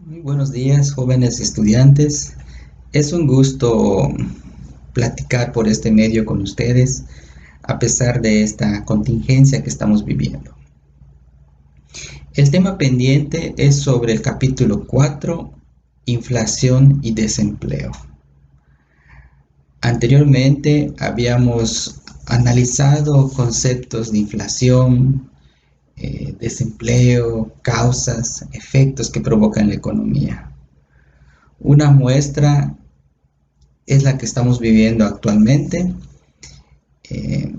Muy buenos días, jóvenes estudiantes. Es un gusto platicar por este medio con ustedes, a pesar de esta contingencia que estamos viviendo. El tema pendiente es sobre el capítulo 4, inflación y desempleo. Anteriormente habíamos analizado conceptos de inflación, desempleo, causas, efectos que provocan la economía. Una muestra es la que estamos viviendo actualmente, eh,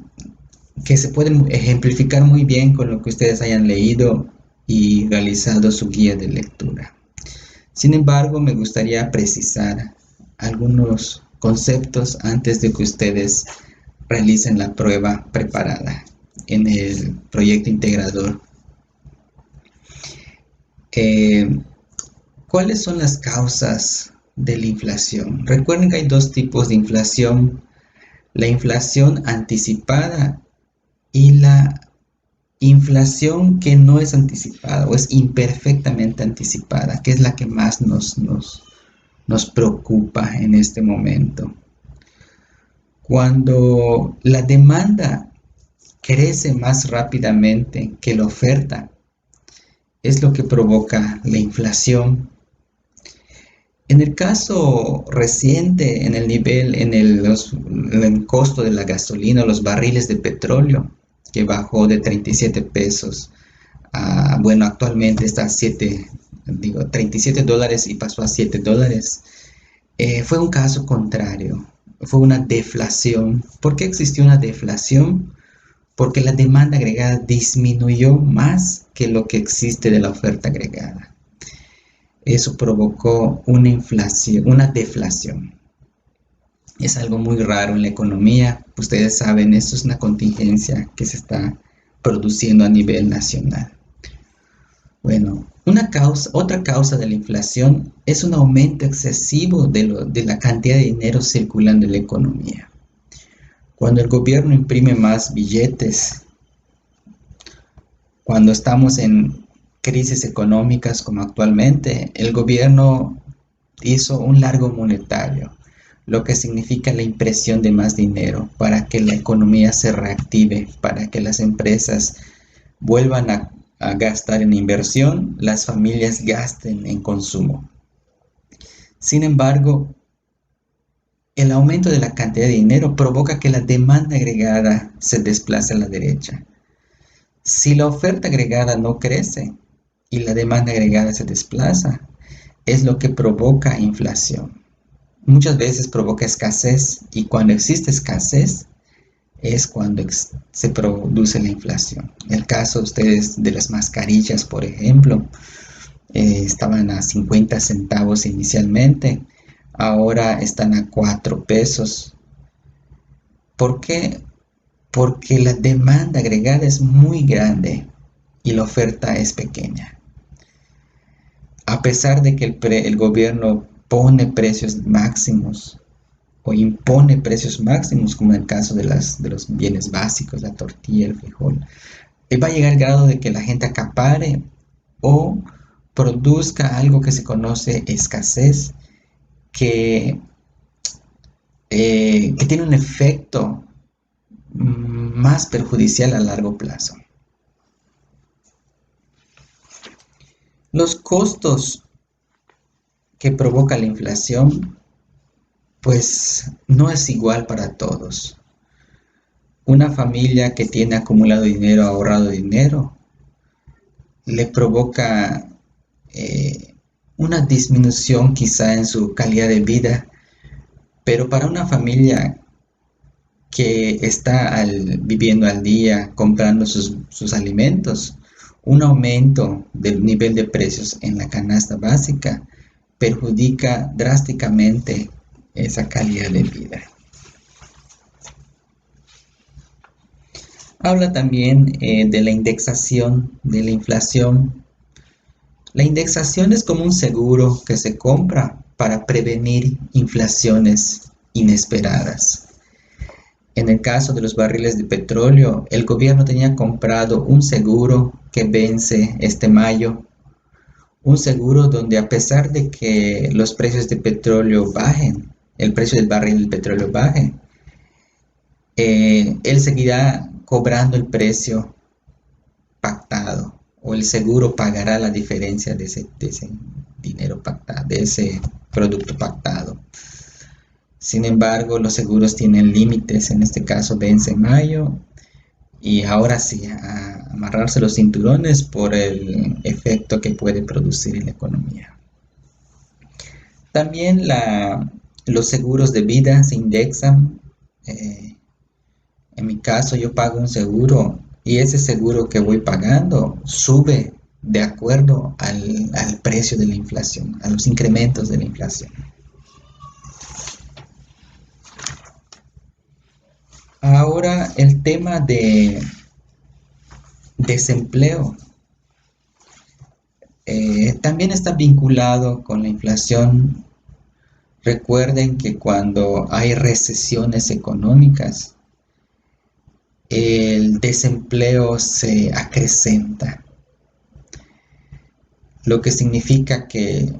que se puede ejemplificar muy bien con lo que ustedes hayan leído y realizado su guía de lectura. Sin embargo, me gustaría precisar algunos conceptos antes de que ustedes realicen la prueba preparada en el proyecto integrador. Eh, ¿Cuáles son las causas de la inflación? Recuerden que hay dos tipos de inflación: la inflación anticipada y la inflación que no es anticipada o es imperfectamente anticipada, que es la que más nos preocupa en este momento. Cuando la demanda crece más rápidamente que la oferta, es lo que provoca la inflación. En el caso reciente, en el nivel, en el costo de la gasolina, los barriles de petróleo, que bajó de 37 pesos a, bueno, actualmente está a 37 dólares y pasó a 7 dólares. Fue un caso contrario, fue una deflación. ¿Por qué existió una deflación? Porque la demanda agregada disminuyó más que lo que existe de la oferta agregada. Eso provocó una inflación, una deflación. Es algo muy raro en la economía. Ustedes saben, esto es una contingencia que se está produciendo a nivel nacional. Bueno, otra causa de la inflación es un aumento excesivo de la cantidad de dinero circulando en la economía. Cuando el gobierno imprime más billetes, cuando estamos en crisis económicas como actualmente, el gobierno hizo un largo monetario, lo que significa la impresión de más dinero para que la economía se reactive, para que las empresas vuelvan a gastar en inversión, las familias gasten en consumo. Sin embargo, el aumento de la cantidad de dinero provoca que la demanda agregada se desplace a la derecha. Si la oferta agregada no crece y la demanda agregada se desplaza, es lo que provoca inflación. Muchas veces provoca escasez, y cuando existe escasez es cuando se produce la inflación. El caso de ustedes de las mascarillas, por ejemplo, estaban a 50 centavos inicialmente, ahora están a 4 pesos. ¿Por qué? Porque la demanda agregada es muy grande y la oferta es pequeña. A pesar de que el gobierno pone precios máximos o impone precios máximos, como en el caso de los bienes básicos, la tortilla, el frijol, va a llegar al grado de que la gente acapare o produzca algo que se conoce escasez, que, que tiene un efecto más perjudicial a largo plazo. Los costos que provoca la inflación, pues no es igual para todos. Una familia que tiene acumulado dinero, ahorrado dinero, le provoca eh, una disminución quizá en su calidad de vida, pero para una familia que está viviendo al día, comprando sus alimentos, un aumento del nivel de precios en la canasta básica perjudica drásticamente esa calidad de vida. Habla también de la indexación de la inflación. La indexación es como un seguro que se compra para prevenir inflaciones inesperadas. En el caso de los barriles de petróleo, el gobierno tenía comprado un seguro que vence este mayo, Un seguro donde a pesar de que los precios de petróleo bajen, el precio del barril del petróleo baje, él seguirá cobrando el precio pactado o el seguro pagará la diferencia de ese dinero pactado, de ese producto pactado. Sin embargo, los seguros tienen límites, en este caso vence en mayo, y ahora sí, a amarrarse los cinturones por el efecto que puede producir en la economía. También los seguros de vida se indexan. En mi caso, yo pago un seguro y ese seguro que voy pagando sube de acuerdo al precio de la inflación, a los incrementos de la inflación. Ahora el tema de desempleo también está vinculado con la inflación. Recuerden que cuando hay recesiones económicas, el desempleo se acrecenta, lo que significa que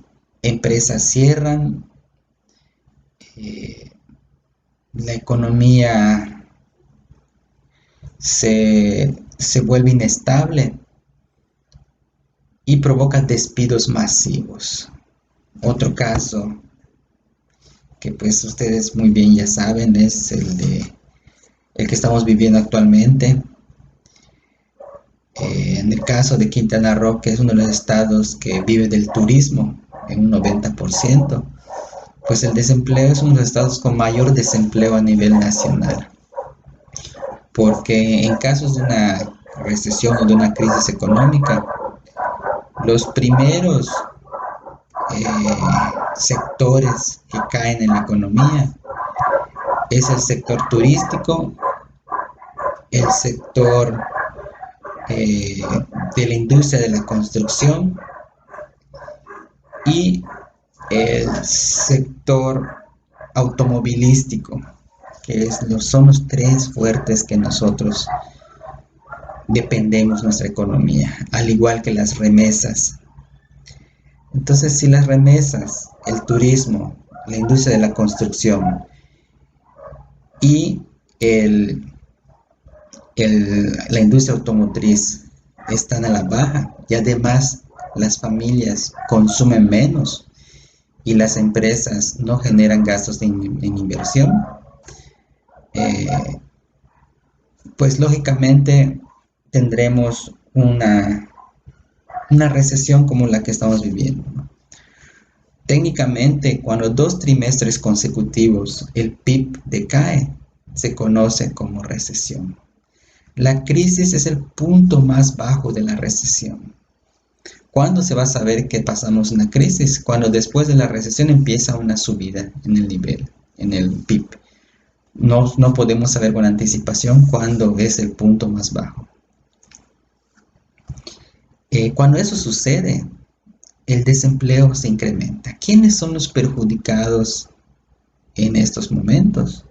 empresas cierran, eh, la economía se vuelve inestable y provoca despidos masivos. Otro caso que pues ustedes muy bien ya saben es el que estamos viviendo actualmente. En el caso de Quintana Roo, que es uno de los estados que vive del turismo en un 90%, pues el desempleo es uno de los estados con mayor desempleo a nivel nacional, porque en casos de una recesión o de una crisis económica, los primeros sectores que caen en la economía es el sector turístico, el sector eh, de la industria de la construcción y el sector automovilístico, que son los tres fuertes que nosotros dependemos nuestra economía, al igual que las remesas. Entonces, si las remesas, el turismo, la industria de la construcción y el, la industria automotriz están a la baja y además las familias consumen menos y las empresas no generan gastos en inversión, eh, pues lógicamente tendremos una recesión como la que estamos viviendo, ¿no? Técnicamente, cuando 2 trimestres consecutivos el PIB decae, se conoce como recesión. La crisis es el punto más bajo de la recesión. ¿Cuándo se va a saber que pasamos una crisis? Cuando después de la recesión empieza una subida en el nivel, en el PIB. No podemos saber con anticipación cuándo es el punto más bajo. Cuando eso sucede, el desempleo se incrementa. ¿Quiénes son los perjudicados en estos momentos?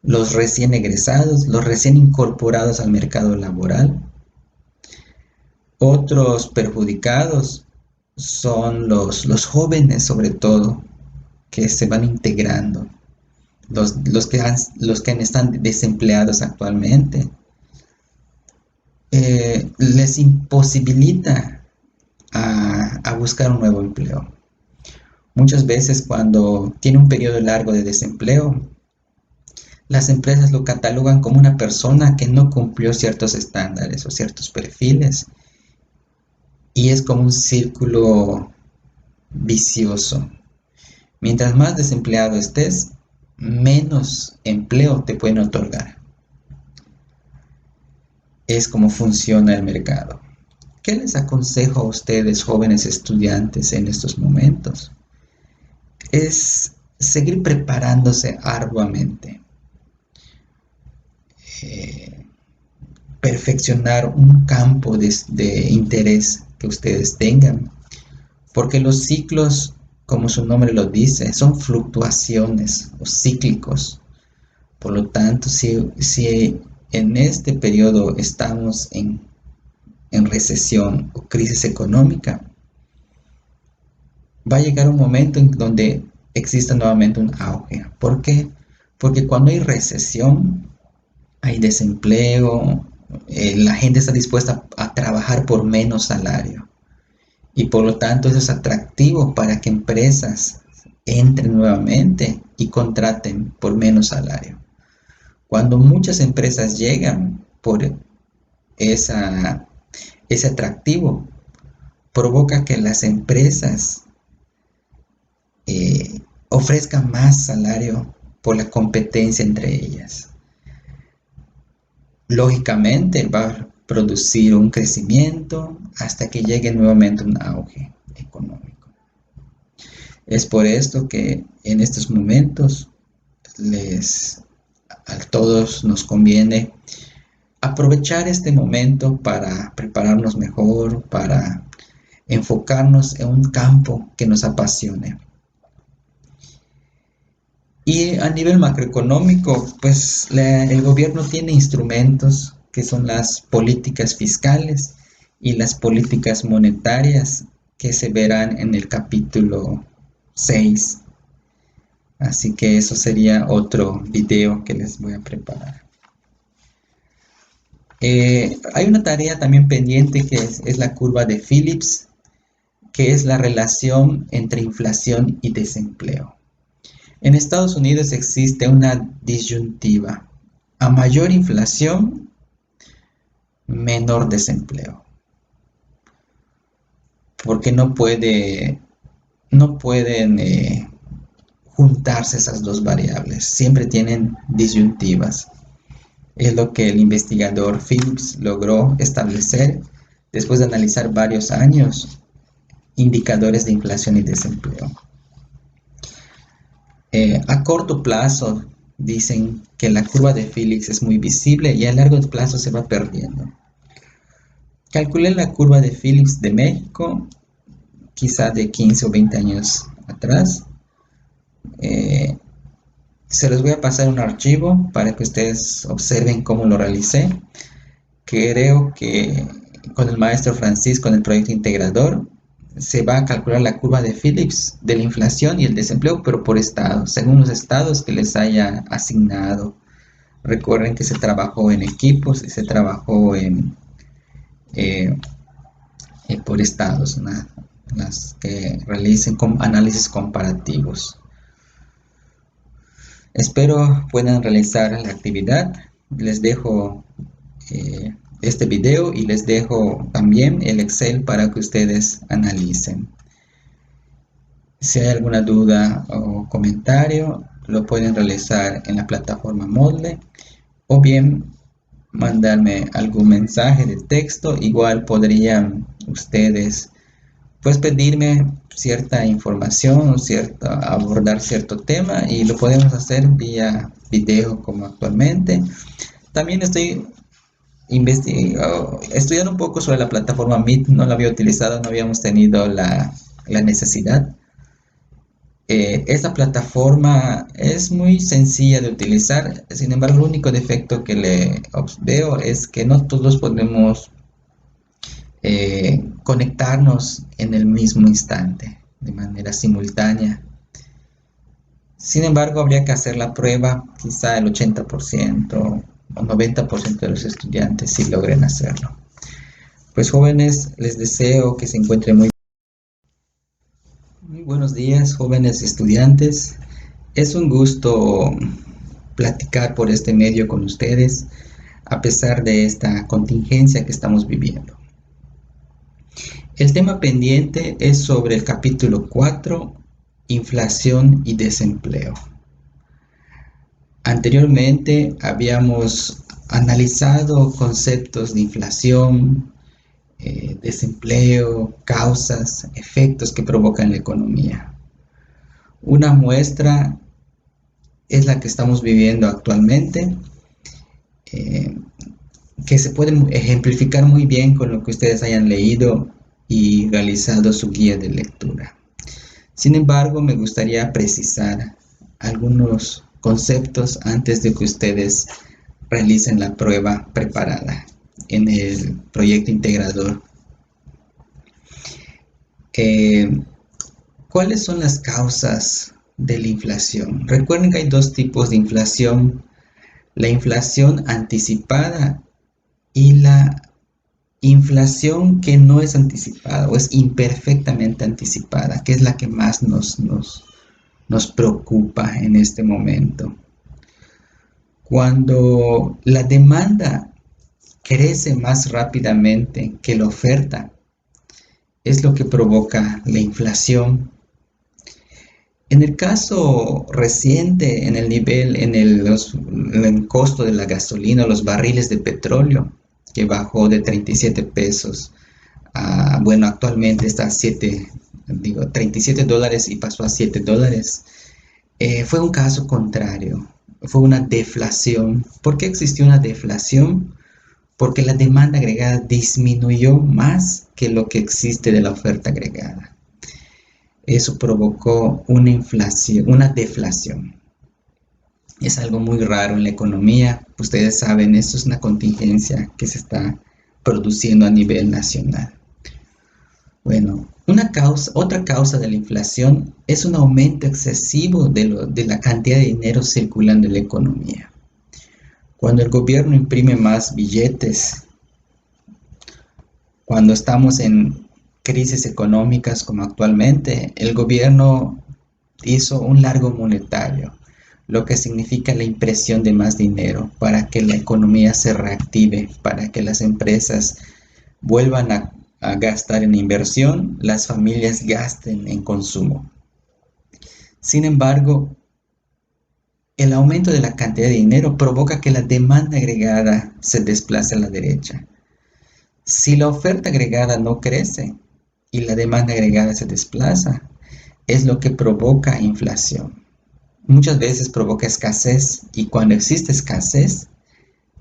Los recién egresados, los recién incorporados al mercado laboral. Otros perjudicados son los jóvenes, sobre todo, que se van integrando, los que están desempleados actualmente. Les imposibilita a buscar un nuevo empleo. Muchas veces cuando tiene un periodo largo de desempleo, las empresas lo catalogan como una persona que no cumplió ciertos estándares o ciertos perfiles y es como un círculo vicioso. Mientras más desempleado estés, menos empleo te pueden otorgar. Es como funciona el mercado. ¿Qué les aconsejo a ustedes, jóvenes estudiantes, en estos momentos? Es seguir preparándose arduamente, perfeccionar un campo de interés que ustedes tengan, porque los ciclos, como su nombre lo dice, son fluctuaciones o cíclicos. Por lo tanto, si en este periodo estamos en recesión o crisis económica, va a llegar un momento en donde exista nuevamente un auge. ¿Por qué? Porque cuando hay recesión, hay desempleo, la gente está dispuesta a trabajar por menos salario y por lo tanto eso es atractivo para que empresas entren nuevamente y contraten por menos salario. Cuando muchas empresas llegan por esa, ese atractivo, provoca que las empresas ofrezcan más salario por la competencia entre ellas. Lógicamente va a producir un crecimiento hasta que llegue nuevamente un auge económico. Es por esto que en estos momentos a todos nos conviene aprovechar este momento para prepararnos mejor, para enfocarnos en un campo que nos apasione. Y a nivel macroeconómico, pues el gobierno tiene instrumentos que son las políticas fiscales y las políticas monetarias que se verán en el capítulo 6. Así que eso sería otro video que les voy a preparar. Hay una tarea también pendiente que es la curva de Phillips, que es la relación entre inflación y desempleo. En Estados Unidos existe una disyuntiva. A mayor inflación, menor desempleo. Porque no pueden juntarse esas dos variables. Siempre tienen disyuntivas. Es lo que el investigador Phillips logró establecer después de analizar varios años indicadores de inflación y desempleo. A corto plazo dicen que la curva de Phillips es muy visible y a largo plazo se va perdiendo. Calculé la curva de Phillips de México, quizá de 15 o 20 años atrás. Se los voy a pasar un archivo para que ustedes observen cómo lo realicé. Creo que con el maestro Francisco en el proyecto integrador se va a calcular la curva de Phillips de la inflación y el desempleo, pero por estados, según los estados que les haya asignado. Recuerden que se trabajó en equipos y se trabajó eh, por estados, ¿no? Las que realicen análisis comparativos. Espero puedan realizar la actividad. Les dejo este video y les dejo también el Excel para que ustedes analicen. Si hay alguna duda o comentario, lo pueden realizar en la plataforma Moodle o bien mandarme algún mensaje de texto. Igual podrían ustedes pues pedirme cierta información o abordar cierto tema y lo podemos hacer vía video como actualmente. También estoy estudiando un poco sobre la plataforma Meet, no la había utilizado, no habíamos tenido la necesidad. Esta plataforma es muy sencilla de utilizar, sin embargo el único defecto que le veo es que no todos podemos conectarnos en el mismo instante, de manera simultánea. Sin embargo, habría que hacer la prueba, quizá el 80% o 90% de los estudiantes si logren hacerlo. Pues jóvenes, les deseo que se encuentren muy buenos días, jóvenes estudiantes. Es un gusto platicar por este medio con ustedes, a pesar de esta contingencia que estamos viviendo. El tema pendiente es sobre el capítulo 4, inflación y desempleo. Anteriormente habíamos analizado conceptos de inflación, desempleo, causas, efectos que provocan la economía. Una muestra es la que estamos viviendo actualmente, que se puede ejemplificar muy bien con lo que ustedes hayan leído y realizado su guía de lectura. Sin embargo, me gustaría precisar algunos conceptos antes de que ustedes realicen la prueba preparada en el proyecto integrador. ¿Cuáles son las causas de la inflación? Recuerden que hay dos tipos de inflación: la inflación anticipada y la inflación que no es anticipada o es imperfectamente anticipada, que es la que más nos preocupa en este momento. Cuando la demanda crece más rápidamente que la oferta, es lo que provoca la inflación. En el caso reciente, en el nivel, en el costo de la gasolina, los barriles de petróleo, que bajó de 37 pesos a, bueno, actualmente está a 37 dólares y pasó a 7 dólares. Fue un caso contrario, fue una deflación. ¿Por qué existió una deflación? Porque la demanda agregada disminuyó más que lo que existe de la oferta agregada. Eso provocó una inflación, una deflación. Es algo muy raro en la economía. Ustedes saben, esto es una contingencia que se está produciendo a nivel nacional. Bueno, otra causa de la inflación es un aumento excesivo de la cantidad de dinero circulando en la economía. Cuando el gobierno imprime más billetes, cuando estamos en crisis económicas como actualmente, el gobierno hizo un largo monetario, lo que significa la impresión de más dinero para que la economía se reactive, para que las empresas vuelvan a gastar en inversión, las familias gasten en consumo. Sin embargo, el aumento de la cantidad de dinero provoca que la demanda agregada se desplace a la derecha. Si la oferta agregada no crece y la demanda agregada se desplaza, es lo que provoca inflación. Muchas veces provoca escasez, y cuando existe escasez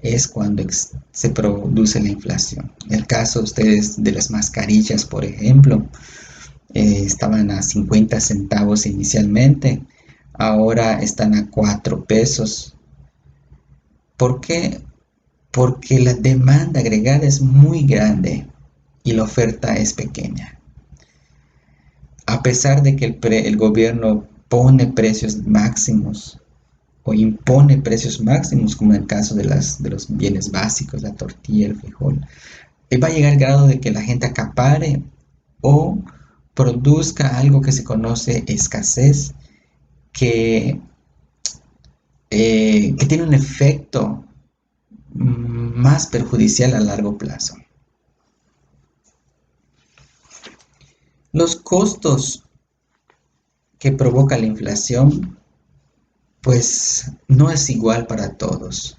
es cuando se produce la inflación. El caso ustedes de las mascarillas, por ejemplo, estaban a 50 centavos inicialmente, ahora están a 4 pesos. ¿Por qué? Porque la demanda agregada es muy grande y la oferta es pequeña. A pesar de que el gobierno pone precios máximos o impone precios máximos, como en el caso de los bienes básicos, la tortilla, el frijol, va a llegar al grado de que la gente acapare o produzca algo que se conoce escasez, que, que tiene un efecto más perjudicial a largo plazo. Los costos que provoca la inflación, pues no es igual para todos.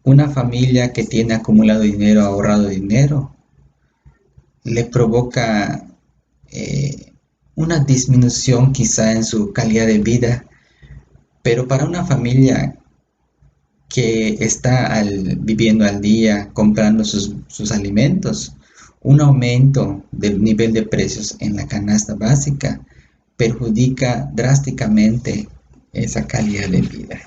Una familia que tiene acumulado dinero, ahorrado dinero, le provoca una disminución quizá en su calidad de vida, pero para una familia que está viviendo al día, comprando sus alimentos, un aumento del nivel de precios en la canasta básica perjudica drásticamente esa calidad de vida.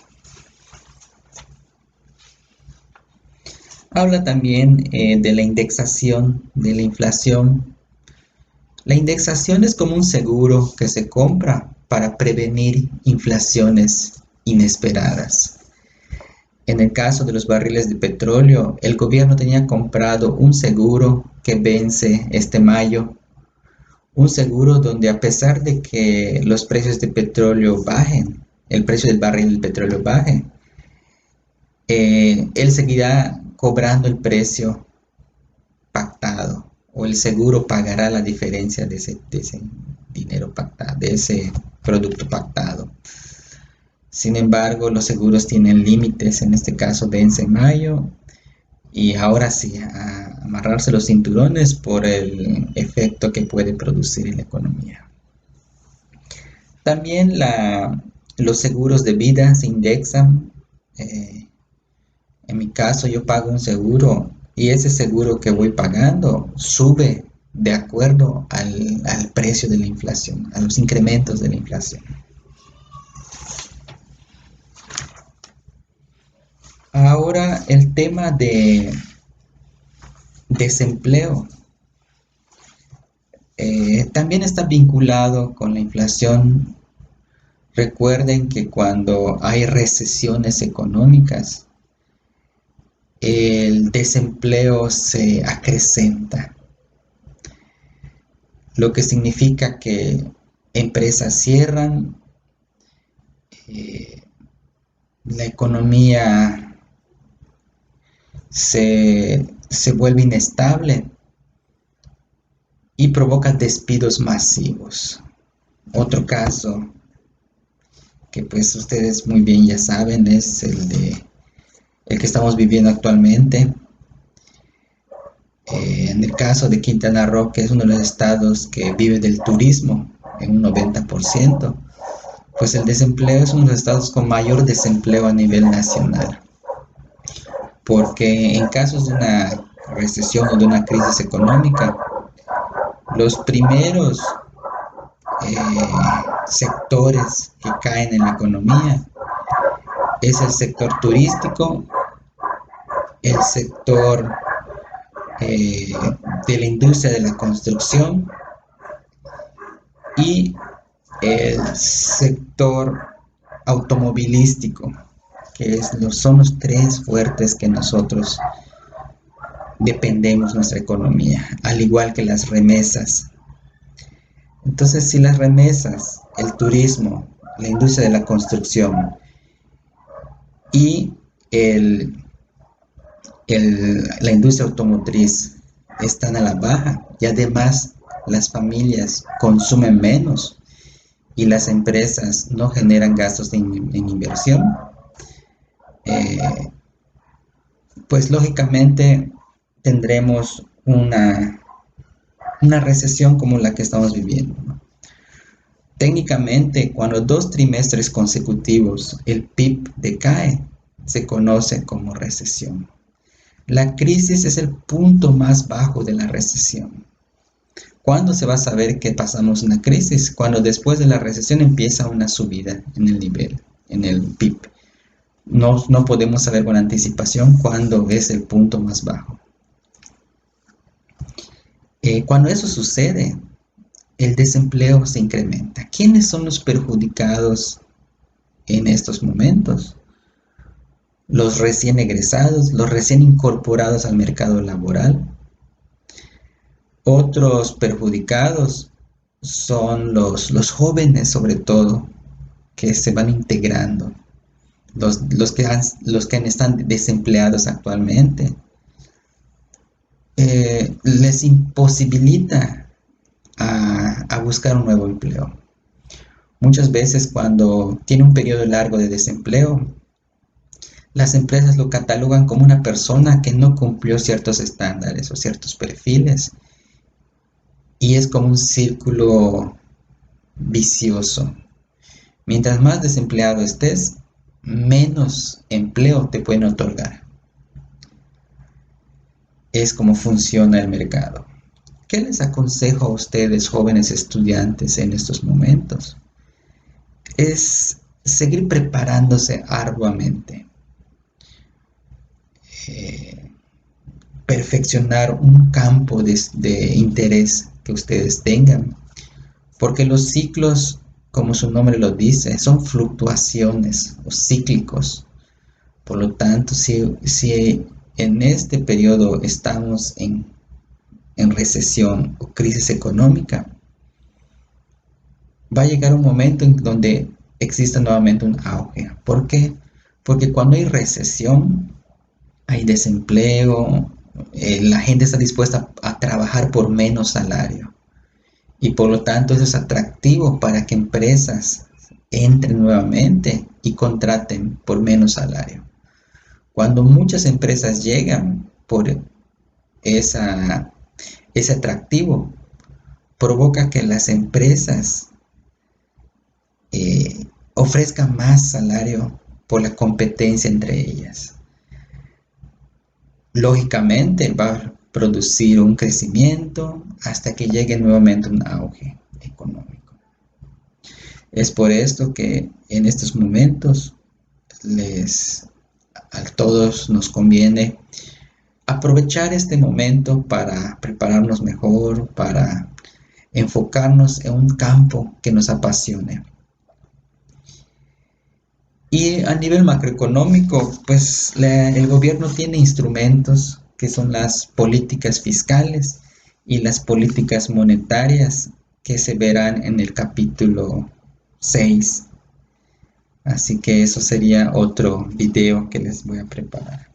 Habla también de la indexación, de la inflación. La indexación es como un seguro que se compra para prevenir inflaciones inesperadas. En el caso de los barriles de petróleo, el gobierno tenía comprado un seguro que vence este mayo, un seguro donde, a pesar de que los precios de petróleo bajen, el precio del barril de petróleo baje, él seguirá cobrando el precio pactado, o el seguro pagará la diferencia de ese dinero pactado, de ese producto pactado. Sin embargo, los seguros tienen límites, en este caso vence en mayo, y ahora sí, a amarrarse los cinturones por el efecto que puede producir en la economía. También los seguros de vida se indexan. En mi caso, yo pago un seguro y ese seguro que voy pagando sube de acuerdo al precio de la inflación, a los incrementos de la inflación. Ahora el tema de desempleo. También está vinculado con la inflación. Recuerden que cuando hay recesiones económicas, el desempleo se acrecenta, lo que significa que empresas cierran, eh, la economía se vuelve inestable y provoca despidos masivos. Otro caso que pues ustedes muy bien ya saben es el que estamos viviendo actualmente. En el caso de Quintana Roo, que es uno de los estados que vive del turismo en un 90%, pues el desempleo es uno de los estados con mayor desempleo a nivel nacional, porque en casos de una recesión o de una crisis económica, los primeros sectores que caen en la economía es el sector turístico, el sector eh, de la industria de la construcción y el sector automovilístico, son los tres fuertes que nosotros dependemos nuestra economía, al igual que las remesas. Entonces, si las remesas, el turismo, la industria de la construcción y el, la industria automotriz están a la baja y además las familias consumen menos y las empresas no generan gastos en inversión, eh, pues lógicamente tendremos una recesión como la que estamos viviendo, ¿no? Técnicamente, cuando 2 trimestres consecutivos el PIB decae, se conoce como recesión. La crisis es el punto más bajo de la recesión. ¿Cuándo se va a saber que pasamos una crisis? Cuando después de la recesión empieza una subida en el nivel, en el PIB. No podemos saber con anticipación cuándo es el punto más bajo. Cuando eso sucede, el desempleo se incrementa. ¿Quiénes son los perjudicados en estos momentos? Los recién egresados, los recién incorporados al mercado laboral. Otros perjudicados son los jóvenes, sobre todo, que se van integrando, los que están desempleados actualmente. Les imposibilita a buscar un nuevo empleo. Muchas veces cuando tiene un periodo largo de desempleo, las empresas lo catalogan como una persona que no cumplió ciertos estándares o ciertos perfiles y es como un círculo vicioso. Mientras más desempleado estés, menos empleo te pueden otorgar. Es como funciona el mercado. ¿Qué les aconsejo a ustedes, jóvenes estudiantes, en estos momentos? Es seguir preparándose arduamente, eh, perfeccionar un campo de interés que ustedes tengan, porque los ciclos, como su nombre lo dice, son fluctuaciones o cíclicos. Por lo tanto, si en este periodo estamos en recesión o crisis económica, va a llegar un momento en donde exista nuevamente un auge. ¿Por qué? Porque cuando hay recesión, hay desempleo, la gente está dispuesta a trabajar por menos salario y por lo tanto eso es atractivo para que empresas entren nuevamente y contraten por menos salario. Cuando muchas empresas llegan por ese atractivo, provoca que las empresas ofrezcan más salario por la competencia entre ellas. Lógicamente va a producir un crecimiento hasta que llegue nuevamente un auge económico. Es por esto que en estos momentos a todos nos conviene aprovechar este momento para prepararnos mejor, para enfocarnos en un campo que nos apasione. Y a nivel macroeconómico, pues el gobierno tiene instrumentos que son las políticas fiscales y las políticas monetarias que se verán en el capítulo 6. Así que eso sería otro video que les voy a preparar.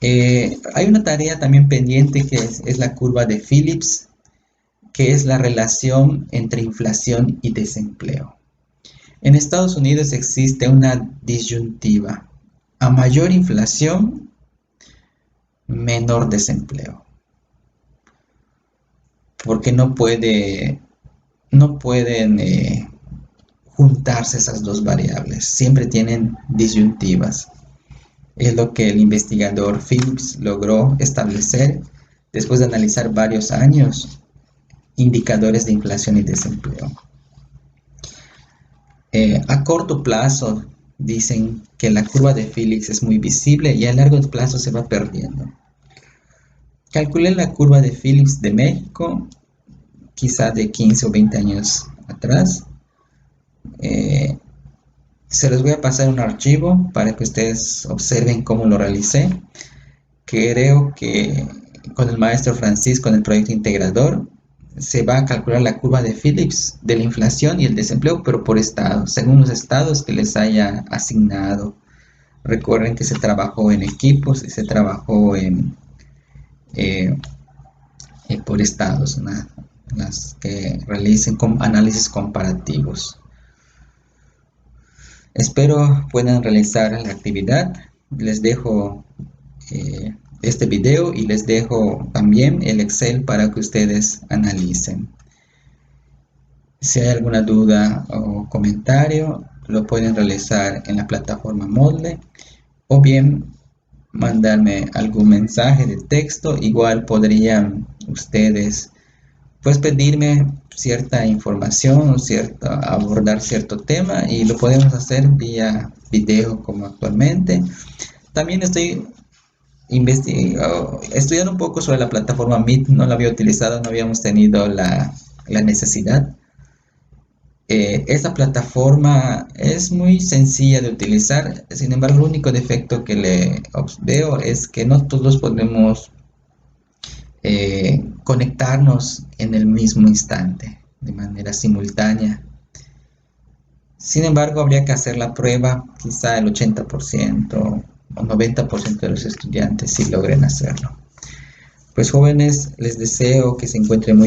Hay una tarea también pendiente que es la curva de Phillips, que es la relación entre inflación y desempleo. En Estados Unidos existe una disyuntiva: a mayor inflación, menor desempleo. Porque no pueden juntarse esas dos variables, siempre tienen disyuntivas. Es lo que el investigador Phillips logró establecer después de analizar varios años indicadores de inflación y desempleo. A corto plazo dicen que la curva de Phillips es muy visible y a largo plazo se va perdiendo. Calculé la curva de Phillips de México, quizá de 15 o 20 años atrás. Se los voy a pasar un archivo para que ustedes observen cómo lo realicé. Creo que con el maestro Francisco en el proyecto integrador se va a calcular la curva de Phillips de la inflación y el desempleo, pero por estado, según los estados que les haya asignado. Recuerden que se trabajó en equipos y se trabajó por estados, ¿no? Las que realicen análisis comparativos. Espero puedan realizar la actividad. Les dejo este video y les dejo también el Excel para que ustedes analicen. Si hay alguna duda o comentario, lo pueden realizar en la plataforma Moodle o bien mandarme algún mensaje de texto. Igual podrían ustedes pues pedirme cierta información o abordar cierto tema y lo podemos hacer vía video como actualmente. También estoy estudiando un poco sobre la plataforma Meet. No la había utilizado, no habíamos tenido la necesidad. Esta plataforma es muy sencilla de utilizar, sin embargo el único defecto que le veo es que no todos podemos conectarnos en el mismo instante, de manera simultánea. Sin embargo, habría que hacer la prueba, quizá el 80% o 90% de los estudiantes si logren hacerlo. Pues jóvenes, les deseo que se encuentren muy